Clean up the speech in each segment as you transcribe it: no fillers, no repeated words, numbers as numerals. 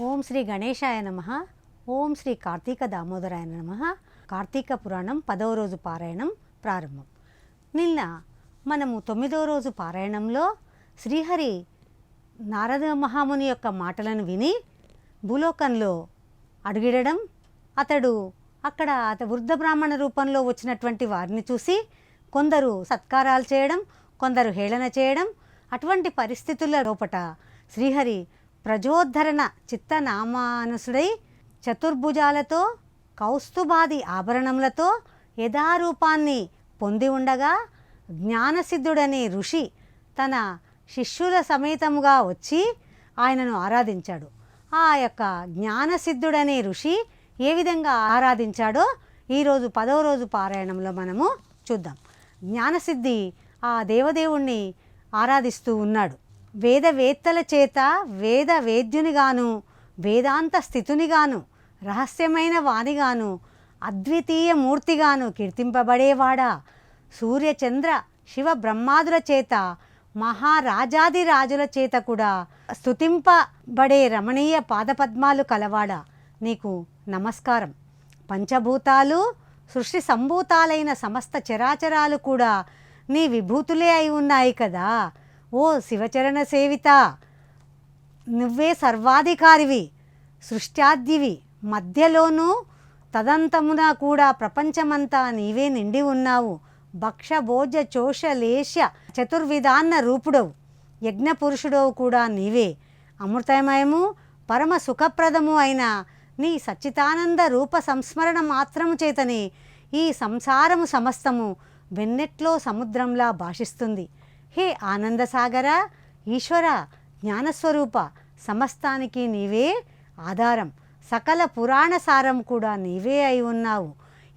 ఓం శ్రీ గణేశాయ నమః. ఓం శ్రీ కార్తీక దామోదరాయ నమః. కార్తీక పురాణం 10వ రోజు పారాయణం ప్రారంభం. నిన్న మనము 9వ రోజు పారాయణంలో శ్రీహరి నారద మహాముని యొక్క మాటలను విని భూలోకంలో అడుగిడడం, అతడు అక్కడ వృద్ధ బ్రాహ్మణ రూపంలో వచ్చినటువంటి వారిని చూసి కొందరు సత్కారాలు చేయడం, కొందరు హేళన చేయడం, అటువంటి పరిస్థితుల లోపట శ్రీహరి ప్రజోద్ధరణ చిత్తనామానుసుడై చతుర్భుజాలతో కౌస్తుభాది ఆభరణములతో యథారూపాన్ని పొంది ఉండగా జ్ఞానసిద్ధుడనే ఋషి తన శిష్యుల సమేతముగా వచ్చి ఆయనను ఆరాధించాడు. ఆ యొక్క జ్ఞానసిద్ధుడనే ఋషి ఏ విధంగా ఆరాధించాడో ఈరోజు 10వ రోజు పారాయణంలో మనము చూద్దాం. జ్ఞానసిద్ధి ఆ దేవదేవుణ్ణి ఆరాధిస్తూ ఉన్నాడు. వేదవేత్తల చేత వేద వేద్యునిగాను, వేదాంత స్థితునిగాను, రహస్యమైన వాణిగాను, అద్వితీయ మూర్తిగాను కీర్తింపబడేవాడా, సూర్యచంద్ర శివ బ్రహ్మాదుల చేత మహారాజాది రాజుల చేత కూడా స్తుతింపబడే రమణీయ పాదపద్మాలు కలవాడా, నీకు నమస్కారం. పంచభూతాలు సృష్టి సంభూతాలైన సమస్త చరాచరాలు కూడా నీ విభూతులే అయి ఉన్నాయి కదా. ఓ శివచరణ సేవిత, నువ్వే సర్వాధికారివి, సృష్ట్యాద్యివి, మధ్యలోనూ తదంతమున కూడా ప్రపంచమంతా నీవే నిండి ఉన్నావు. భక్ష భోజ చోష లేశ చతుర్విధాన్న రూపుడవు, యజ్ఞపురుషుడవు కూడా నీవే. అమృతమయము పరమ సుఖప్రదము అయిన నీ సచ్చితానంద రూప సంస్మరణ మాత్రము చేతనే ఈ సంసారము సమస్తము వెన్నెట్లో సముద్రంలా భాషిస్తుంది. హే ఆనందసాగర, ఈశ్వర, జ్ఞానస్వరూప, సమస్తానికి నీవే ఆధారం, సకల పురాణ సారం కూడా నీవే అయి ఉన్నావు.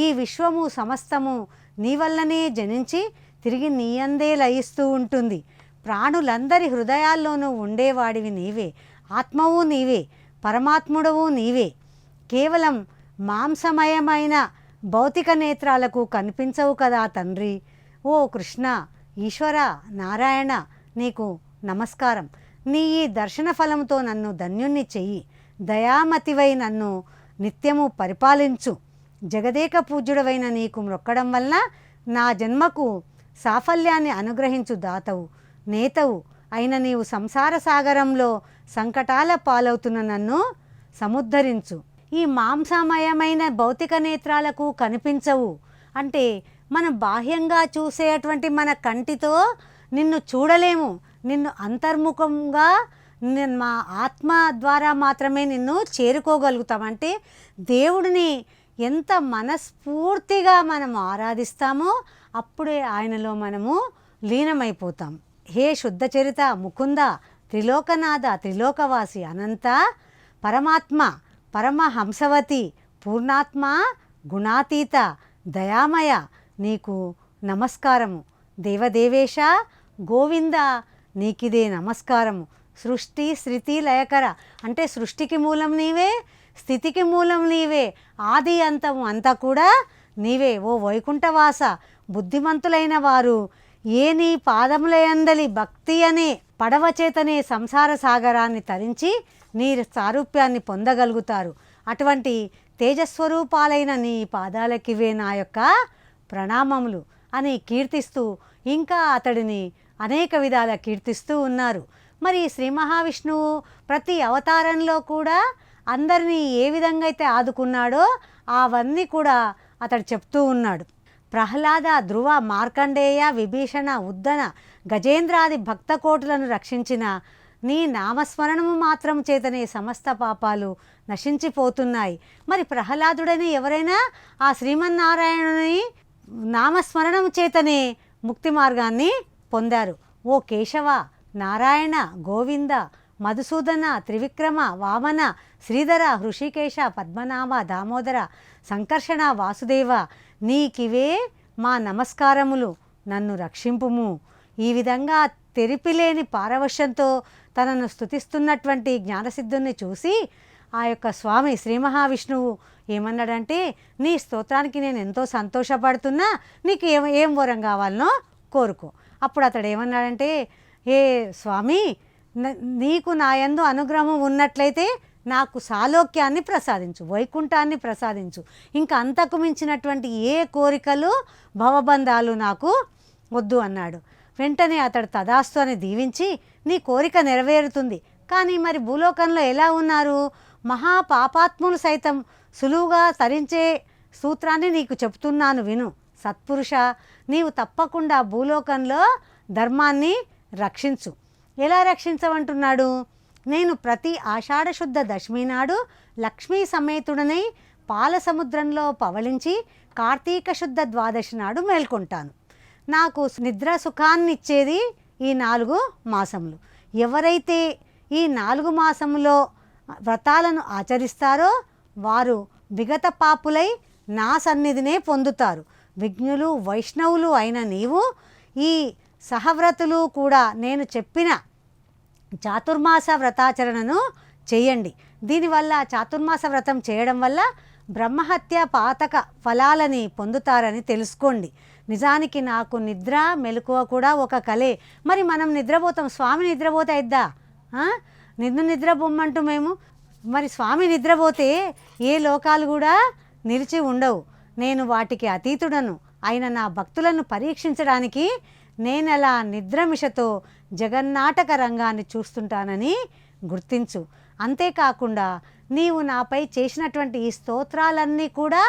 ఈ విశ్వము సమస్తము నీ వల్లనే జనించి తిరిగి నీయందే లయిస్తూ ఉంటుంది. ప్రాణులందరి హృదయాల్లోనూ ఉండేవాడివి నీవే, ఆత్మవు నీవే, పరమాత్ముడవు నీవే. కేవలం మాంసమయమైన భౌతిక నేత్రాలకు కనిపించవు కదా తండ్రి. ఓ కృష్ణ, ఈశ్వర, నారాయణ, నీకు నమస్కారం. నీ ఈ దర్శన ఫలంతో నన్ను ధన్యుణ్ణి చెయ్యి. దయామతివై నన్ను నిత్యము పరిపాలించు. జగదేక పూజ్యుడవైన నీకు మొక్కడం వలన నా జన్మకు సాఫల్యాన్ని అనుగ్రహించు దాతవు, నేతవు అయిన నీవు సంసార సాగరంలో సంకటాల పాలవుతున్న నన్ను సముద్ధరించు. ఈ మాంసమయమైన భౌతిక నేత్రాలకు కనిపించవు అంటే మనం బాహ్యంగా చూసేటువంటి మన కంటితో నిన్ను చూడలేము. నిన్ను అంతర్ముఖంగా మా ఆత్మ ద్వారా మాత్రమే నిన్ను చేరుకోగలుగుతాం. అంటే దేవుడిని ఎంత మనస్ఫూర్తిగా మనం ఆరాధిస్తామో అప్పుడే ఆయనలో మనము లీనమైపోతాం. హే శుద్ధ చరిత ముకుంద, త్రిలోకనాథ, త్రిలోకవాసి, అనంత పరమాత్మ, పరమహంసవతి, పూర్ణాత్మ, గుణాతీత, దయామయ, నీకు నమస్కారము. దేవదేవేశ, గోవింద, నీకిదే నమస్కారము. సృష్టి స్థితి లయకర అంటే సృష్టికి మూలం నీవే, స్థితికి మూలం నీవే, ఆది అంతము అంతా కూడా నీవే. ఓ వైకుంఠవాస, బుద్ధిమంతులైన వారు ఏ నీ పాదములయందలి భక్తి అనే పడవ చేతనే సంసార సాగరాన్ని తరించి నీ సారూప్యాన్ని పొందగలుగుతారు. అటువంటి తేజస్వరూపాలైన నీ పాదాలకివే నా యొక్క ప్రణామములు అని కీర్తిస్తూ ఇంకా అతడిని అనేక విధాల కీర్తిస్తూ ఉన్నారు. మరి శ్రీ మహావిష్ణువు ప్రతి అవతారంలో కూడా అందరినీ ఏ విధంగా అయితే ఆదుకున్నాడో అవన్నీ కూడా అతడు చెప్తూ ఉన్నాడు. ప్రహ్లాద, ధ్రువ, మార్కండేయ, విభీషణ, ఉద్దన, గజేంద్రాది భక్తకోటులను రక్షించిన నీ నామస్మరణము మాత్రం చేతనే సమస్త పాపాలు నశించిపోతున్నాయి. మరి ప్రహ్లాదుడని ఎవరైనా ఆ శ్రీమన్నారాయణుని నామస్మరణం చేతనే ముక్తి మార్గాన్ని పొందారు. ఓ కేశవ, నారాయణ, గోవింద, మధుసూదన, త్రివిక్రమ, వామన, శ్రీధర, హృషికేశ, పద్మనాభ, దామోదర, సంకర్షణ, వాసుదేవ, నీకివే మా నమస్కారములు, నన్ను రక్షింపుము. ఈ విధంగా తెరిపిలేని పారవశ్యంతో తనను స్తుతిస్తున్నటువంటి జ్ఞానసిద్ధుని చూసి ఆ యొక్క స్వామి శ్రీ మహావిష్ణువు ఏమన్నాడంటే, నీ స్తోత్రానికి నేను ఎంతో సంతోషపడుతున్నా, నీకు ఏం వరం కావాలనో కోరుకో. అప్పుడు అతడు ఏమన్నాడంటే, ఏ స్వామి, నీకు నా యందు అనుగ్రహం ఉన్నట్లయితే నాకు సాలోక్యాన్ని ప్రసాదించు, వైకుంఠాన్ని ప్రసాదించు, ఇంకా అంతకు మించినటువంటి ఏ కోరికలు భవబంధాలు నాకు వద్దు అన్నాడు. వెంటనే అతడు తదాస్తు అని దీవించి నీ కోరిక నెరవేరుతుంది, కానీ మరి భూలోకంలో ఎలా ఉన్నారు, మహాపాపాత్ములు సైతం సులువుగా తరించే సూత్రాన్ని నీకు చెప్తున్నాను విను. సత్పురుష, నీవు తప్పకుండా భూలోకంలో ధర్మాన్ని రక్షించు. ఎలా రక్షించమంటున్నాడు? నేను ప్రతి ఆషాఢశుద్ధ దశమి నాడు లక్ష్మీ సమేతుడనై పాల సముద్రంలో పవళించి కార్తీక శుద్ధ ద్వాదశి నాడు మేల్కొంటాను. నాకు నిద్ర సుఖాన్నిచ్చేది ఈ 4 మాసములు. ఎవరైతే ఈ 4 మాసములో వ్రతాలను ఆచరిస్తారో వారు విగత పాపులై నా సన్నిధినే పొందుతారు. విజ్ఞులు వైష్ణవులు అయిన నీవు ఈ సహవ్రతులు కూడా నేను చెప్పిన చాతుర్మాస వ్రతాచరణను చేయండి. దీనివల్ల చాతుర్మాస వ్రతం చేయడం వల్ల బ్రహ్మహత్య పాతక ఫలాలని పొందుతారని తెలుసుకోండి. నిజానికి నాకు నిద్ర మెలకువ కూడా ఒక కలే. మరి మనం నిద్రపోతాం, స్వామి నిద్రపోతే అయిద్దా? నిన్ను నిద్రపోమ్మంటూ మేము, మరి స్వామి నిద్రపోతే ఏ లోకాలు కూడా నిలిచి ఉండవు. నేను వాటికి అతీతుడను అయిన నా భక్తులను పరీక్షించడానికి నేనలా నిద్రమిషతో జగన్నాటక రంగాన్ని చూస్తుంటానని గుర్తించు. అంతేకాకుండా నీవు నాపై చేసినటువంటి ఈ స్తోత్రాలన్నీ కూడా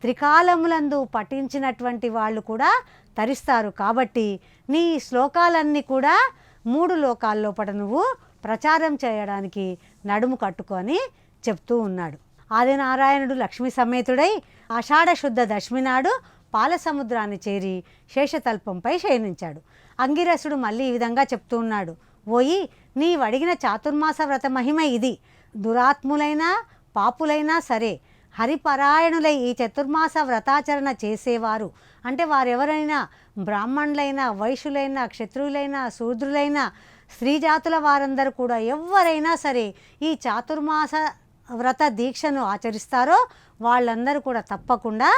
త్రికాలములందు పఠించినటువంటి వాళ్ళు కూడా తరిస్తారు. కాబట్టి నీ శ్లోకాలన్నీ కూడా 3 లోకాల్లోపట నువ్వు ప్రచారం చేయడానికి నడుము కట్టుకొని చెప్తూ ఉన్నాడు. ఆదినారాయణుడు లక్ష్మీ సమేతుడై ఆషాఢ శుద్ధ దశమి నాడు పాల సముద్రాన్ని చేరి శేషతల్పంపై శయనించాడు. అంగిరసుడు మళ్ళీ ఈ విధంగా చెప్తూ ఉన్నాడు. ఓయి, నీవడిగిన చాతుర్మాస వ్రత మహిమ ఇది. దురాత్ములైనా పాపులైనా సరే హరిపరాయణులై ఈ చతుర్మాస వ్రతాచరణ చేసేవారు అంటే వారెవరైనా బ్రాహ్మణులైనా వైశ్యులైనా క్షత్రువులైనా శూద్రులైనా స్త్రీజాతుల వారందరూ కూడా ఎవరైనా సరే ఈ చాతుర్మాస వ్రత దీక్షను ఆచరిస్తారో వాళ్ళందరూ కూడా తప్పకుండా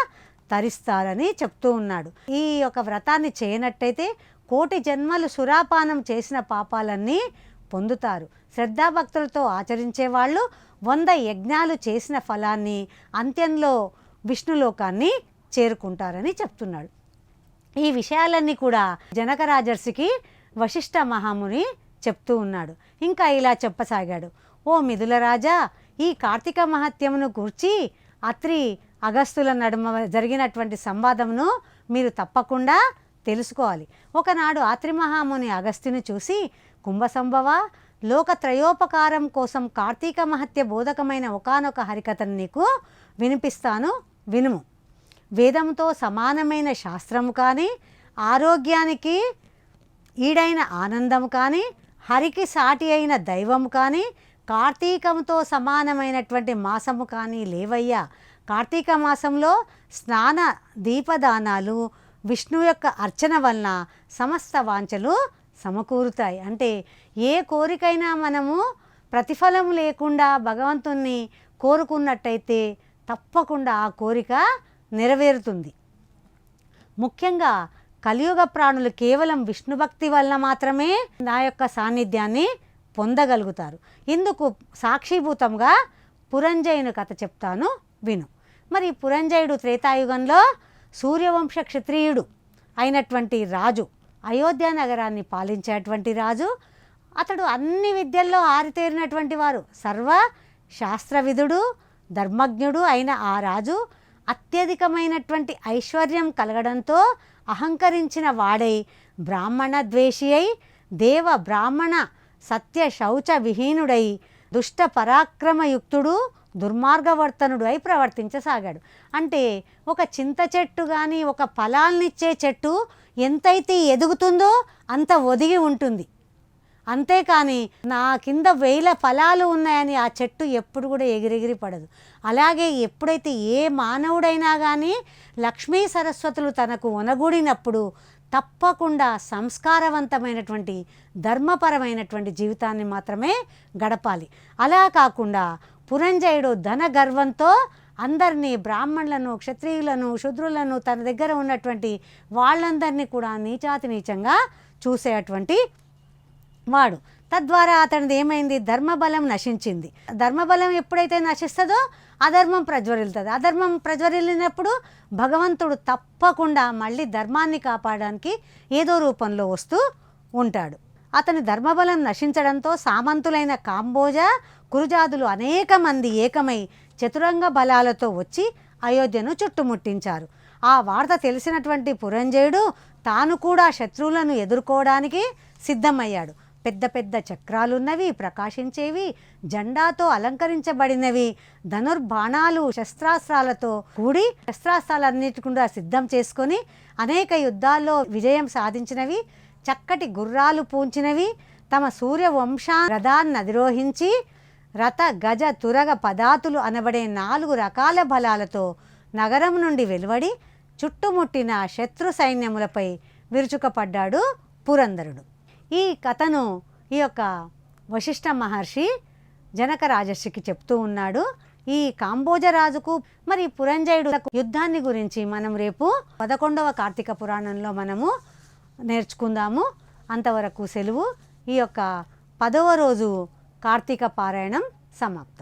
తరిస్తారని చెప్తూ ఉన్నాడు. ఈ యొక్క వ్రతాన్ని చేయనట్టయితే 1,000,000 జన్మలు సురాపానం చేసిన పాపాలన్నీ పొందుతారు. శ్రద్ధాభక్తులతో ఆచరించే వాళ్ళు 100 యజ్ఞాలు చేసిన ఫలాన్ని అంత్యంలో విష్ణులోకాన్ని చేరుకుంటారని చెప్తున్నాడు. ఈ విషయాలన్నీ కూడా జనక రాజర్షికి వశిష్ఠ మహాముని చెప్తూ ఉన్నాడు. ఇంకా ఇలా చెప్పసాగాడు. ఓ మిథుల రాజా, ఈ కార్తీక మహత్యమును గూర్చి అత్రి అగస్తుల నడుమ జరిగినటువంటి సంవాదమును మీరు తప్పకుండా తెలుసుకోవాలి. ఒకనాడు ఆత్రి మహాముని అగస్త్యుని చూసి, కుంభసంభవ, లోకత్రయోపకారం కోసం కార్తీక మహత్య బోధకమైన ఒకానొక హరికథను నీకు వినిపిస్తాను, వినుము. వేదంతో సమానమైన శాస్త్రము కానీ, ఆరోగ్యానికి ఈడైన ఆనందము కానీ, హరికి సాటి అయిన దైవము కానీ, కార్తీకంతో సమానమైనటువంటి మాసము కానీ లేవయ్యా. కార్తీక మాసంలో స్నాన దీపదానాలు విష్ణు యొక్క అర్చన వలన సమస్త వాంఛలు సమకూరుతాయి. అంటే ఏ కోరికైనా మనము ప్రతిఫలం లేకుండా భగవంతుణ్ణి కోరుకున్నట్టయితే తప్పకుండా ఆ కోరిక నెరవేరుతుంది. ముఖ్యంగా కలియుగ ప్రాణులు కేవలం విష్ణు భక్తి వలన మాత్రమే నా యొక్క సాన్నిధ్యాన్ని పొందగలుగుతారు. ఇందుకు సాక్షిభూతంగా పురంజయుని కథ చెప్తాను, విను. మరి పురంజయుడు త్రేతాయుగంలో సూర్యవంశ క్షత్రియుడు అయినటువంటి రాజు, అయోధ్య నగరాన్ని పాలించేటువంటి రాజు. అతడు అన్ని విద్యల్లో ఆరితేరినటువంటి వారు, సర్వ శాస్త్రవిధుడు, ధర్మజ్ఞుడు అయిన ఆ రాజు అత్యధికమైనటువంటి ఐశ్వర్యం కలగడంతో అహంకరించిన వాడై బ్రాహ్మణ ద్వేషి అయి దేవ బ్రాహ్మణ సత్య శౌచ విహీనుడై దుష్ట పరాక్రమయుక్తుడు దుర్మార్గవర్తనుడు అయి ప్రవర్తించసాగాడు. అంటే ఒక చింత చెట్టు కానీ ఒక ఫలాలనిచ్చే చెట్టు ఎంతైతే ఎదుగుతుందో అంత ఒదిగి ఉంటుంది. అంతేకాని నా కింద 1000 ఫలాలు ఉన్నాయని ఆ చెట్టు ఎప్పుడు కూడా ఎగిరెగిరి పడదు. అలాగే ఎప్పుడైతే ఏ మానవుడైనా కానీ లక్ష్మీ సరస్వతులు తనకు ఒనగూడినప్పుడు తప్పకుండా సంస్కారవంతమైనటువంటి ధర్మపరమైనటువంటి జీవితాన్ని మాత్రమే గడపాలి. అలా కాకుండా పురంజయుడు ధన గర్వంతో అందరినీ, బ్రాహ్మణులను, క్షత్రియులను, శూద్రులను, తన దగ్గర ఉన్నటువంటి వాళ్ళందరినీ కూడా నీచాతి నీచంగా చూసేటువంటి వాడు. తద్వారా అతనిది ఏమైంది, ధర్మబలం నశించింది. ధర్మబలం ఎప్పుడైతే నశిస్తుందో అధర్మం ప్రజ్వరిల్లుతుంది. అధర్మం ప్రజ్వరిల్లినప్పుడు భగవంతుడు తప్పకుండా మళ్ళీ ధర్మాన్ని కాపాడడానికి ఏదో రూపంలో వస్తూ ఉంటాడు. అతని ధర్మబలం నశించడంతో సామంతులైన కాంబోజ కురుజాదులు అనేక మంది ఏకమై చతురంగ బలాలతో వచ్చి అయోధ్యను చుట్టుముట్టించారు. ఆ వార్త తెలిసినటువంటి పురంజయుడు తాను కూడా శత్రువులను ఎదుర్కోవడానికి సిద్ధమయ్యాడు. పెద్ద పెద్ద చక్రాలున్నవి, ప్రకాశించేవి, జెండాతో అలంకరించబడినవి, ధనుర్బాణాలు శస్త్రాస్త్రాలతో కూడి శస్త్రాస్త్రాలన్నిటి కూడా సిద్ధం చేసుకొని అనేక యుద్ధాల్లో విజయం సాధించినవి, చక్కటి గుర్రాలు పూంచినవి, తమ సూర్యవంశ రథాన్ని అధిరోహించి రథ గజ తురగ పదాతులు అనబడే 4 రకాల బలాలతో నగరం నుండి వెలువడి చుట్టుముట్టిన శత్రు సైన్యములపై విరుచుకపడ్డాడు పురంధరుడు. ఈ కథను ఈ యొక్క వశిష్ఠ మహర్షి జనక రాజర్షికి చెప్తూ ఉన్నాడు. ఈ కాంబోజరాజుకు మరి పురంజయుడులకు యుద్ధాన్ని గురించి మనం రేపు 11వ కార్తీక పురాణంలో మనము నేర్చుకుందాము. అంతవరకు సెలవు. ఈ యొక్క 10వ రోజు కార్తీక పారాయణం సమాప్తం.